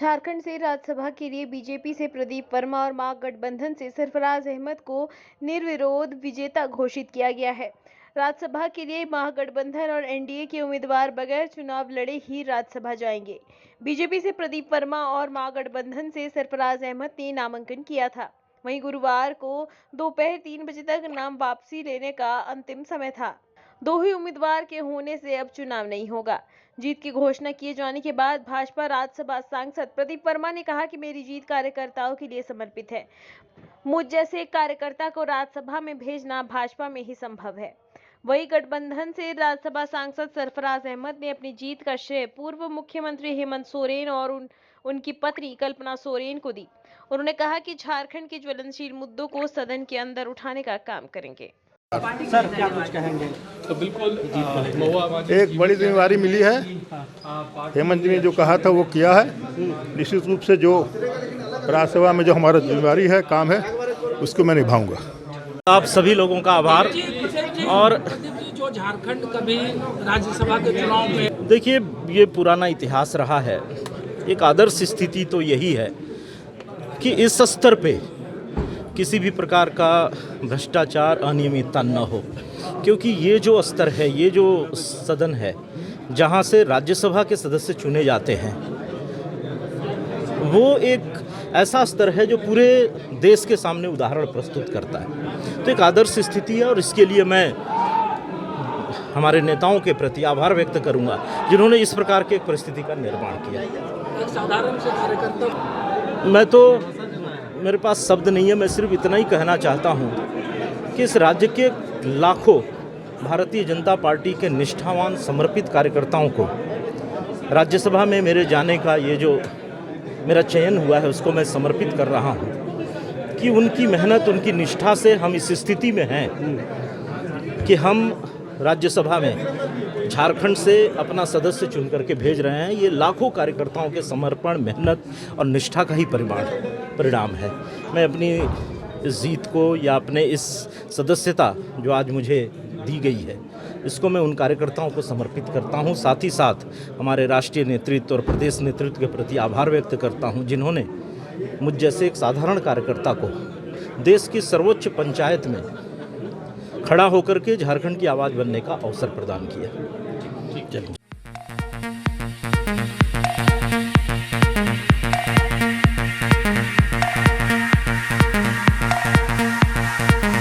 झारखंड से राज्यसभा के लिए बीजेपी से प्रदीप वर्मा और महागठबंधन से सरफराज अहमद को निर्विरोध विजेता घोषित किया गया है। राज्यसभा के लिए महागठबंधन और एनडीए के उम्मीदवार बगैर चुनाव लड़े ही राज्यसभा जाएंगे। बीजेपी से प्रदीप वर्मा और महागठबंधन से सरफराज अहमद ने नामांकन किया था। वहीं गुरुवार को दोपहर 3 बजे तक नाम वापसी लेने का अंतिम समय था। दो ही उम्मीदवार के होने से अब चुनाव नहीं होगा। जीत की घोषणा किए जाने के बाद भाजपा राज्यसभा सांसद प्रदीप वर्मा ने कहा कि मेरी जीत कार्यकर्ताओं के लिए समर्पित है। मुझ जैसे एक कार्यकर्ता को राज्यसभा में भेजना भाजपा में ही संभव है। वही गठबंधन से राज्यसभा सांसद सरफराज अहमद ने अपनी जीत का श्रेय पूर्व मुख्यमंत्री हेमंत सोरेन और उनकी पत्नी कल्पना सोरेन को दी। उन्होंने कहा कि झारखंड के ज्वलनशील मुद्दों को सदन के अंदर उठाने का काम करेंगे। सर क्या कुछ कहेंगे? तो बिल्कुल एक बड़ी जिम्मेदारी मिली है। हेमंत जी ने जो कहा था वो किया है। निश्चित रूप से जो राज्यसभा में जो हमारा जिम्मेदारी है, काम है, उसको मैं निभाऊंगा। आप सभी लोगों का आभार। और जो झारखंड कभी राज्यसभा के चुनाव में देखिए, ये पुराना इतिहास रहा है। एक आदर्श स्थिति तो यही है कि इस स्तर पे किसी भी प्रकार का भ्रष्टाचार, अनियमितता न हो, क्योंकि ये जो स्तर है, ये जो सदन है जहाँ से राज्यसभा के सदस्य चुने जाते हैं, वो एक ऐसा स्तर है जो पूरे देश के सामने उदाहरण प्रस्तुत करता है। तो एक आदर्श स्थिति है और इसके लिए मैं हमारे नेताओं के प्रति आभार व्यक्त करूंगा जिन्होंने इस प्रकार की एक परिस्थिति का निर्माण किया। एक साधारण से कार्यकर्ता, मैं तो, मेरे पास शब्द नहीं है। मैं सिर्फ इतना ही कहना चाहता हूँ कि इस राज्य के लाखों भारतीय जनता पार्टी के निष्ठावान समर्पित कार्यकर्ताओं को राज्यसभा में मेरे जाने का ये जो मेरा चयन हुआ है, उसको मैं समर्पित कर रहा हूँ कि उनकी मेहनत, उनकी निष्ठा से हम इस स्थिति में हैं कि हम राज्यसभा में झारखंड से अपना सदस्य चुन करके भेज रहे हैं। ये लाखों कार्यकर्ताओं के समर्पण, मेहनत और निष्ठा का ही परिणाम है। मैं अपनी इस जीत को या अपने इस सदस्यता जो आज मुझे दी गई है, इसको मैं उन कार्यकर्ताओं को समर्पित करता हूं। साथ ही साथ हमारे राष्ट्रीय नेतृत्व और प्रदेश नेतृत्व के प्रति आभार व्यक्त करता हूं जिन्होंने मुझ जैसे एक साधारण कार्यकर्ता को देश की सर्वोच्च पंचायत में खड़ा होकर के झारखंड की आवाज़ बनने का अवसर प्रदान किया। चलिए।